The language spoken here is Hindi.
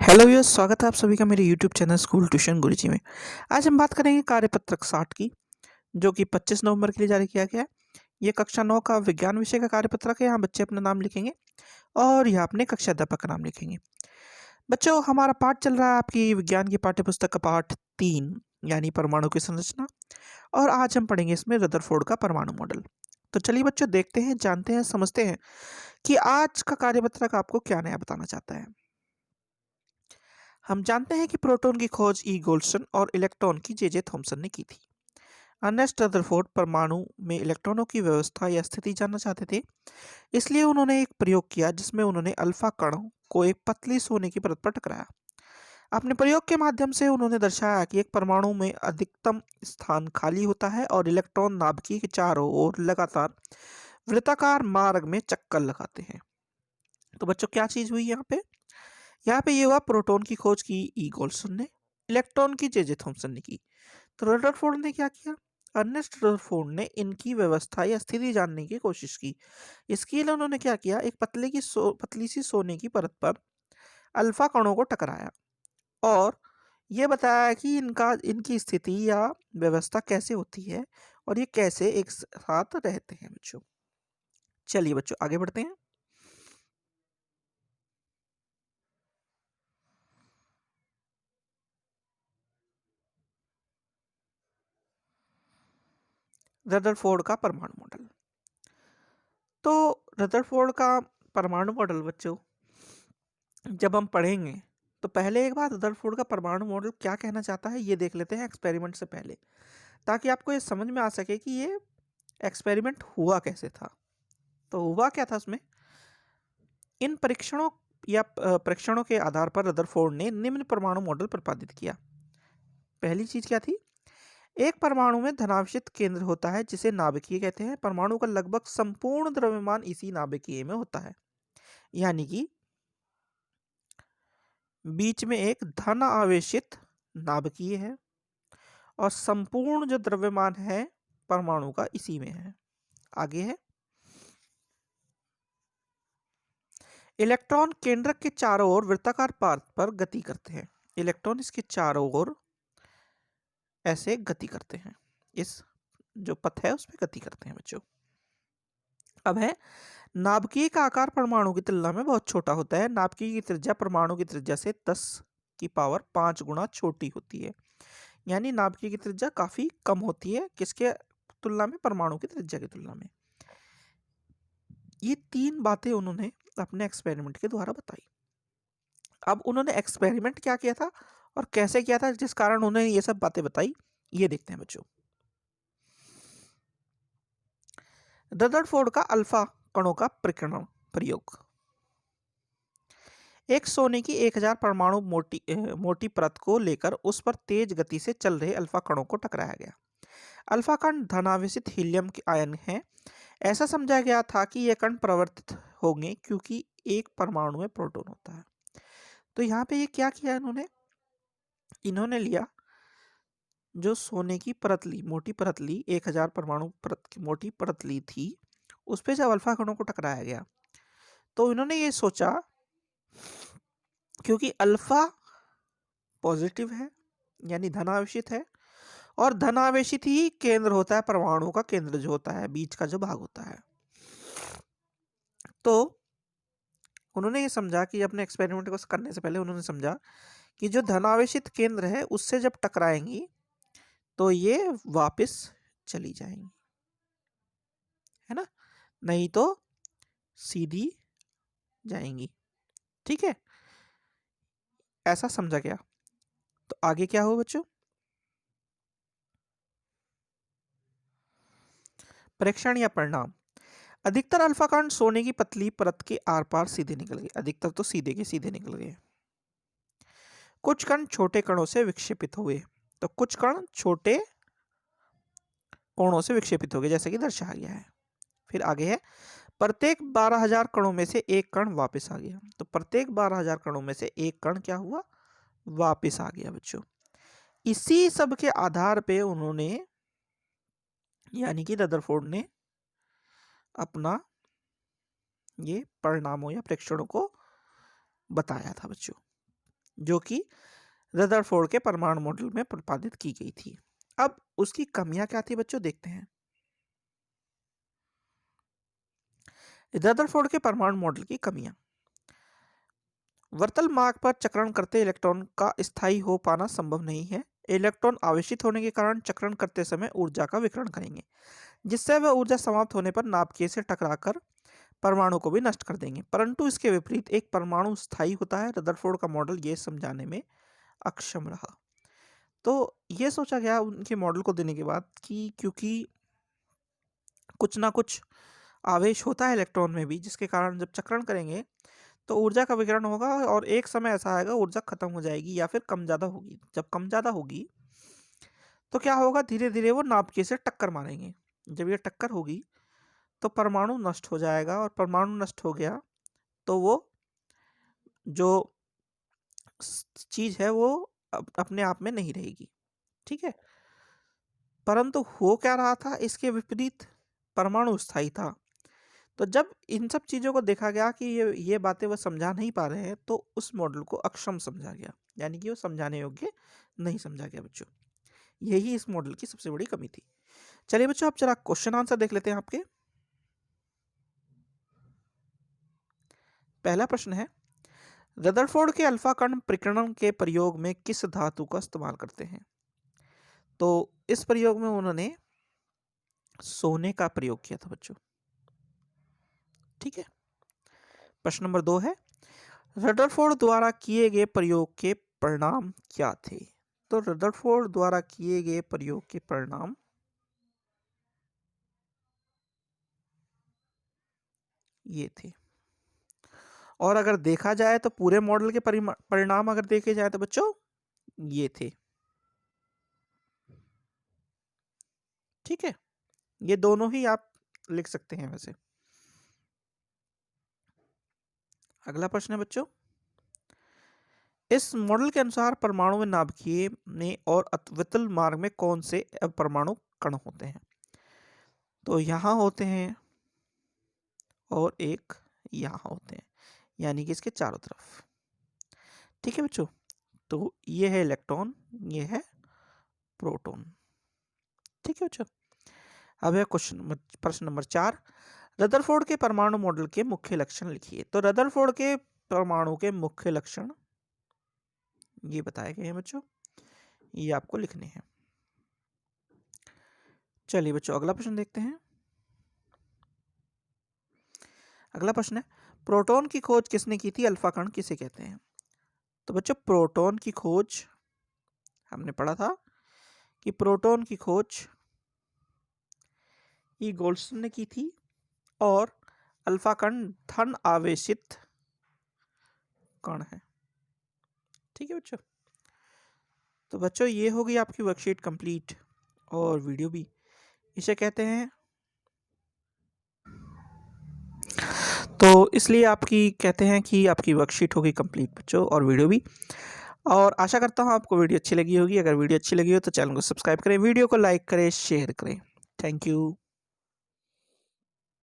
हेलो व्यूअर्स, स्वागत है आप सभी का मेरे यूट्यूब चैनल स्कूल ट्यूशन गुरुजी में। आज हम बात करेंगे कार्यपत्रक 60 की, जो कि 25 नवंबर के लिए जारी किया गया है। ये कक्षा 9 का विज्ञान विषय का कार्यपत्रक है। यहाँ बच्चे अपना नाम लिखेंगे और यहाँ अपने कक्षा अध्यापक का नाम लिखेंगे। बच्चों, हमारा पाठ चल रहा है आपकी विज्ञान की पाठ्य पुस्तक का पाठ 3 यानी परमाणु की संरचना, और आज हम पढ़ेंगे इसमें रदरफोर्ड का परमाणु मॉडल। तो चलिए बच्चों, देखते हैं, जानते हैं, समझते हैं कि आज का कार्यपत्रक आपको क्या नया बताना चाहता है। हम जानते हैं कि प्रोटॉन की खोज ई गोल्डस्टोन और इलेक्ट्रॉन की जे थॉमसन ने की थी। अर्नेस्ट रदरफोर्ड परमाणु में इलेक्ट्रॉनों की व्यवस्था या स्थिति जानना चाहते थे, इसलिए उन्होंने एक प्रयोग किया जिसमें उन्होंने अल्फा कणों को एक पतली सोने की परत पर टकराया। अपने प्रयोग के माध्यम से उन्होंने दर्शाया कि एक परमाणु में अधिकतम स्थान खाली होता है और इलेक्ट्रॉन नाभिक के चारों ओर लगातार वृत्ताकार मार्ग में चक्कर लगाते हैं। तो बच्चों, क्या चीज हुई यहाँ पे? यहाँ पे ये हुआ, प्रोटॉन की खोज की ई गोल्डस्टोन ने, इलेक्ट्रॉन की जे थॉमसन ने की। तो रदरफोर्ड ने क्या किया? अर्नेस्ट रदरफोर्ड ने इनकी व्यवस्था या स्थिति जानने की कोशिश की। इसके लिए उन्होंने क्या किया, एक पतली सी सोने की परत पर अल्फा कणों को टकराया और ये बताया कि इनकी स्थिति या व्यवस्था कैसे होती है और ये कैसे एक साथ रहते हैं बच्चों। चलिए बच्चों, आगे बढ़ते हैं। रदरफोर्ड का परमाणु मॉडल। तो रदरफोर्ड का परमाणु मॉडल बच्चों जब हम पढ़ेंगे तो पहले एक बार रदरफोर्ड का परमाणु मॉडल क्या कहना चाहता है ये देख लेते हैं एक्सपेरिमेंट से पहले, ताकि आपको ये समझ में आ सके कि ये एक्सपेरिमेंट हुआ कैसे था। तो हुआ क्या था उसमें? इन परीक्षणों या परीक्षणों के आधार पर रदरफोर्ड ने निम्न परमाणु मॉडल प्रतिपादित किया। पहली चीज क्या थी? एक परमाणु में धनावेशित केंद्र होता है जिसे नाभिकीय कहते हैं। परमाणु का लगभग संपूर्ण द्रव्यमान इसी नाभिकीय में होता है, यानी कि बीच में एक धन आवेशित नाभिकीय है और संपूर्ण जो द्रव्यमान है परमाणु का इसी में है। आगे है, इलेक्ट्रॉन केंद्रक के चारों ओर वृत्ताकार पथ पर गति करते हैं। इलेक्ट्रॉन इसके चारों ओर ऐसे गति करते हैं, इस जो पथ है उस पर गति करते हैं बच्चों। अब है, नाभिकीय का आकार परमाणु की तुलना में बहुत छोटा होता है। नाभिकीय की त्रिज्या परमाणु की त्रिज्या से 10 की पावर 5 गुना छोटी होती है, यानी नाभिकीय की त्रिज्या काफी कम होती है किसके तुलना में? परमाणु की त्रिज्या की तुलना में। ये 3 बातें उन्होंने अपने एक्सपेरिमेंट के द्वारा बताई। अब उन्होंने एक्सपेरिमेंट क्या किया था और कैसे किया था जिस कारण उन्होंने ये सब बातें बताई, ये देखते हैं बच्चों। रदरफोर्ड का अल्फा कणों का प्रयोग। एक सोने की 1000 परमाणु मोटी परत को लेकर उस पर तेज गति से चल रहे अल्फा कणों को टकराया गया। अल्फा कण धनावेशित हीलियम के आयन हैं। ऐसा समझा गया था कि ये कण प्रवर्तित होंगे क्योंकि एक परमाणु में प्रोटॉन होता है। तो यहाँ पे ये क्या किया इन्होंने लिया जो सोने की परत ली, मोटी परत ली, 1000 परमाणु परत की मोटी परत ली थी, उस पर जब अल्फा कणों को टकराया गया तो इन्होंने ये सोचा क्योंकि अल्फा पॉजिटिव है यानी धनावेशित है और धनावेशित ही केंद्र होता है, परमाणु का केंद्र जो होता है, बीच का जो भाग होता है। तो उन्होंने ये समझा कि अपने एक्सपेरिमेंट को करने से पहले उन्होंने समझा कि जो धनावेशित केंद्र है उससे जब टकराएंगी तो ये वापस चली जाएंगी, है ना, नहीं तो सीधी जाएंगी। ठीक है, ऐसा समझा गया। तो आगे क्या हुआ बच्चों? परीक्षण या परिणाम। अधिकतर अल्फा कण सोने की पतली परत के आर पार सीधे निकल गए। अधिकतर तो सीधे के सीधे निकल गए। कुछ कण छोटे कणों से विक्षेपित हुए। तो कुछ कण छोटे कोणों से विक्षेपित हो गए, जैसे कि दर्शाया गया है। फिर आगे है, प्रत्येक 12,000 कणों में से एक कण वापस आ गया। तो प्रत्येक 12,000 कणों में से एक कण क्या हुआ? वापस आ गया बच्चों। इसी सब के आधार पे उन्होंने यानी कि रदरफोर्ड ने अपना ये परिणामों या प्रेक्षणों को बताया था बच्चों। जो कि रदरफोर्ड के परमाणु मॉडल में प्रतिपादित की गई थी। अब उसकी कमियां क्या थी बच्चों, देखते हैं। रदरफोर्ड के परमाणु मॉडल की कमियां। वर्तल मार्ग पर चक्रण करते इलेक्ट्रॉन का स्थायी हो पाना संभव नहीं है। इलेक्ट्रॉन आवेशित होने के कारण चक्रण करते समय ऊर्जा का विकिरण करेंगे, जिससे वह ऊर्जा समाप्त होने पर नाभिकीय से टकराकर परमाणु को भी नष्ट कर देंगे। परंतु इसके विपरीत एक परमाणु स्थायी होता है। रदरफोर्ड का मॉडल ये समझाने में अक्षम रहा। तो ये सोचा गया उनके मॉडल को देने के बाद कि क्योंकि कुछ ना कुछ आवेश होता है इलेक्ट्रॉन में भी, जिसके कारण जब चक्रण करेंगे तो ऊर्जा का विकिरण होगा और एक समय ऐसा आएगा ऊर्जा खत्म हो जाएगी या फिर कम ज़्यादा होगी। जब कम ज़्यादा होगी तो क्या होगा, धीरे धीरे वो नाभिकीय से टक्कर मारेंगे। जब ये टक्कर होगी तो परमाणु नष्ट हो जाएगा, और परमाणु नष्ट हो गया तो वो जो चीज है वो अपने आप में नहीं रहेगी। ठीक है, परंतु हो क्या रहा था, इसके विपरीत परमाणु स्थायी था। तो जब इन सब चीजों को देखा गया कि ये बातें वो समझा नहीं पा रहे हैं, तो उस मॉडल को अक्षम समझा गया, यानी कि वो समझाने योग्य नहीं समझा गया बच्चों। यही इस मॉडल की सबसे बड़ी कमी थी। चलिए बच्चों, अब जरा क्वेश्चन आंसर देख लेते हैं आपके। पहला प्रश्न है, रदरफोर्ड के अल्फा कण प्रकीर्णन के प्रयोग में किस धातु का इस्तेमाल करते हैं? तो इस प्रयोग में उन्होंने सोने का प्रयोग किया था बच्चों। ठीक है। प्रश्न नंबर 2 है, रदरफोर्ड द्वारा किए गए प्रयोग के परिणाम क्या थे? तो रदरफोर्ड द्वारा किए गए प्रयोग के परिणाम ये थे। और अगर देखा जाए तो पूरे मॉडल के परिणाम अगर देखे जाए तो बच्चों ये थे। ठीक है, ये दोनों ही आप लिख सकते हैं वैसे। अगला प्रश्न है बच्चों, इस मॉडल के अनुसार परमाणु में नाभिकीय में और वितल मार्ग में कौन से अपरमाणु कण होते हैं? तो यहां होते हैं और एक यहां होते हैं, यानी कि इसके चारों तरफ। ठीक है बच्चों, तो ये है इलेक्ट्रॉन, ये है प्रोटॉन। ठीक है बच्चों, अब है प्रश्न नंबर 4, रदरफोर्ड के परमाणु मॉडल के मुख्य लक्षण लिखिए। तो रदरफोर्ड के परमाणु के मुख्य लक्षण ये बताए गए हैं बच्चों, ये आपको लिखने हैं। चलिए बच्चों, अगला प्रश्न देखते हैं। अगला प्रश्न है, प्रोटॉन की खोज किसने की थी? अल्फा कण किसे कहते हैं? तो बच्चों, प्रोटॉन की खोज हमने पढ़ा था कि प्रोटॉन की खोज ई गोल्डस्टोन ने की थी, और अल्फा कण धन आवेशित कण है। ठीक है बच्चों, तो बच्चों ये होगी आपकी वर्कशीट कंप्लीट, और वीडियो भी। इसे कहते हैं, तो इसलिए आपकी कहते हैं कि आपकी वर्कशीट होगी कंप्लीट बच्चों, और वीडियो भी। और आशा करता हूँ आपको वीडियो अच्छी लगी होगी। अगर वीडियो अच्छी लगी हो तो चैनल को सब्सक्राइब करें, वीडियो को लाइक करें, शेयर करें। Thank you.